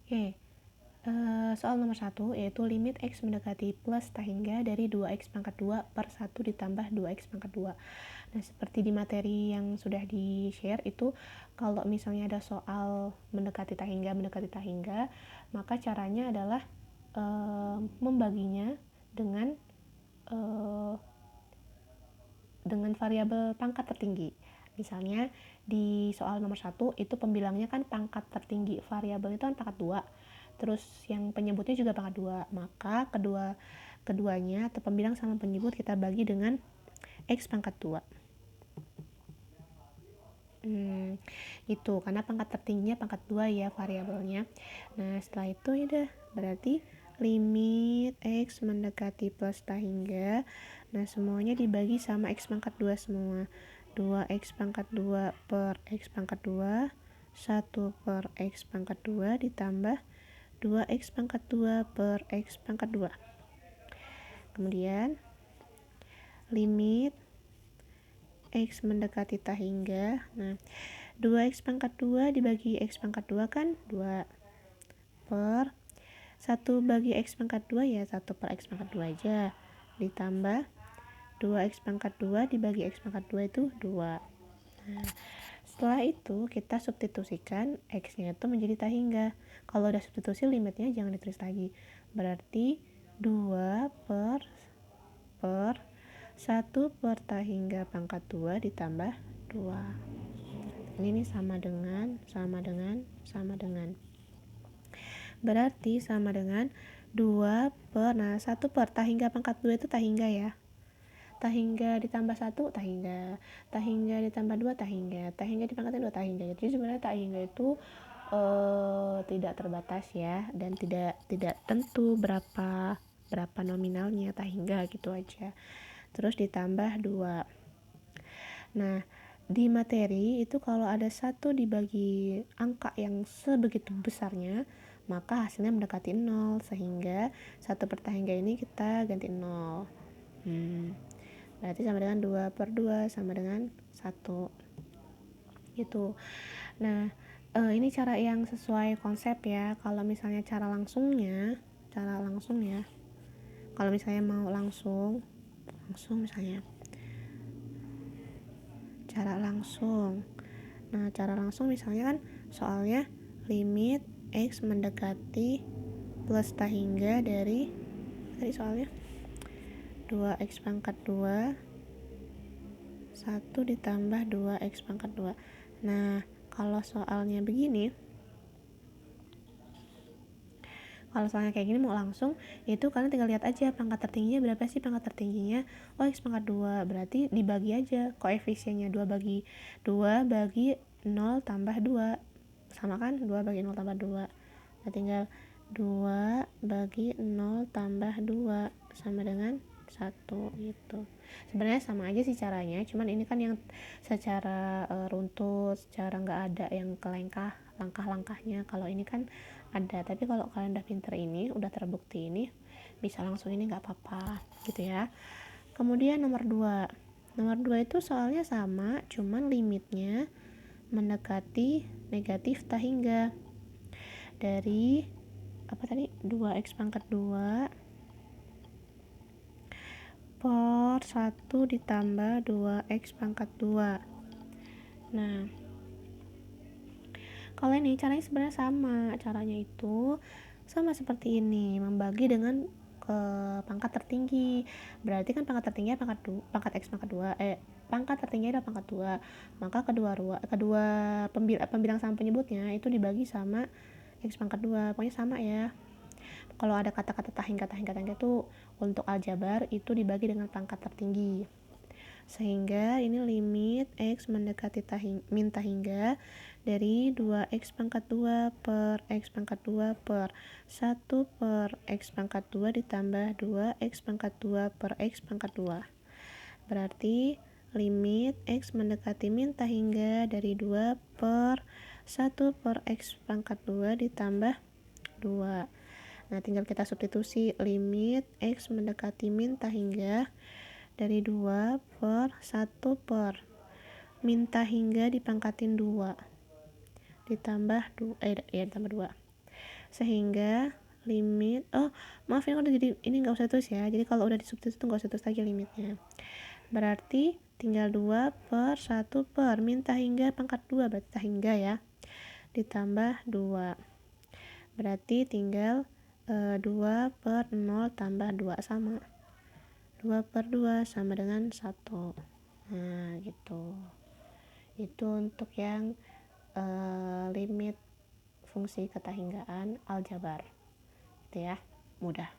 Oke, soal nomor 1 yaitu limit X mendekati plus tak hingga dari 2X pangkat 2 per 1 ditambah 2X pangkat 2. Nah, seperti di materi yang sudah di-share itu, kalau misalnya ada soal mendekati tak hingga, maka caranya adalah membaginya dengan variabel pangkat tertinggi. Misalnya di soal nomor 1 itu pembilangnya kan pangkat tertinggi variabel itu kan pangkat 2. Terus yang penyebutnya juga pangkat 2. Maka keduanya atau pembilang sama penyebut kita bagi dengan X pangkat 2. Itu karena pangkat tertingginya pangkat 2 ya variabelnya. Nah, setelah itu ya udah berarti limit X mendekati plus tak hingga, nah semuanya dibagi sama X pangkat 2 semua. 2X pangkat 2 per X pangkat 2 1 per X pangkat 2 ditambah 2X pangkat 2 per X pangkat 2. Kemudian limit X mendekati tak hingga, nah 2X pangkat 2 dibagi X pangkat 2 kan 2 per 1 bagi X pangkat 2 ya 1 per X pangkat 2 aja, ditambah 2X pangkat 2 dibagi X pangkat 2 itu 2. Nah, setelah itu kita substitusikan X nya itu menjadi tak hingga. Kalau udah substitusi limitnya jangan ditulis lagi, berarti 2 per 1 per tak hingga pangkat 2 ditambah 2. Ini sama dengan. Berarti sama dengan 2 per, nah 1 per tak hingga pangkat 2 itu tak hingga ya. Tak hingga ditambah 1 tak hingga. Tak hingga ditambah 2 tak hingga. Tak hingga dipangkatin 2 tak hingga. Jadi sebenarnya tak hingga itu tidak terbatas ya, dan tidak tentu berapa nominalnya, tak hingga gitu aja. Terus ditambah 2. Nah, di materi itu kalau ada 1 dibagi angka yang sebegitu besarnya, maka hasilnya mendekati 0, sehingga 1 per tak hingga ini kita ganti 0. Berarti sama dengan 2 per 2 sama dengan 1 gitu. Nah, ini cara yang sesuai konsep ya. Kalau misalnya cara langsung ya, kalau misalnya mau langsung misalnya cara langsung. Nah, cara langsung misalnya kan soalnya limit X mendekati plus tak hingga dari tadi soalnya 2X pangkat 2 1 ditambah 2X pangkat 2. Nah, kalau soalnya begini, kalau soalnya kayak gini mau langsung, itu kalian tinggal lihat aja pangkat tertingginya berapa sih. Pangkat tertingginya X pangkat 2, berarti dibagi aja koefisiennya 2 bagi 0 tambah 2, sama kan 2 bagi 0 tambah 2. Nah, tinggal 2 bagi 0 tambah 2 sama dengan 1 gitu. Sebenarnya sama aja sih caranya, cuman ini kan yang secara runtut, secara nggak ada yang kelengkah langkah-langkahnya. Kalau ini kan ada, tapi kalau kalian udah pinter ini, udah terbukti ini, bisa langsung ini nggak apa-apa gitu ya. Kemudian nomor 2 itu soalnya sama, cuman limitnya mendekati negatif tak hingga dari apa tadi 2X pangkat 2 per 1 ditambah 2X pangkat 2. Nah, kalau ini caranya sebenarnya sama. Caranya itu sama seperti ini, membagi dengan pangkat tertinggi. Berarti kan pangkat tertinggi pangkat X pangkat 2, pangkat tertinggi adalah pangkat 2. Maka kedua pembilang sama penyebutnya itu dibagi sama X pangkat 2. Pokoknya sama ya. Kalau ada kata-kata tak hingga itu untuk aljabar itu dibagi dengan pangkat tertinggi. Sehingga ini limit X mendekati min tak hingga dari 2X pangkat 2 per X pangkat 2 per 1 per X pangkat 2 ditambah 2X pangkat 2 per X pangkat 2. Berarti limit X mendekati min tak hingga dari 2 per 1 per X pangkat 2 ditambah 2. Nah, tinggal kita substitusi limit X mendekati min tak hingga dari 2 per 1 per min tak hingga dipangkatin 2 ditambah 2 sehingga limit, oh maaf ini udah, jadi ini nggak usah terus ya, jadi kalau udah disubstitusi tuh nggak usah terus lagi limitnya. Berarti tinggal 2/1 min tak hingga pangkat 2, berarti tak hingga ya, ditambah 2, berarti tinggal 2/0 tambah 2 sama 2/2 sama dengan 1. Nah gitu, itu untuk yang limit fungsi ketahinggaan aljabar, gitu ya, mudah.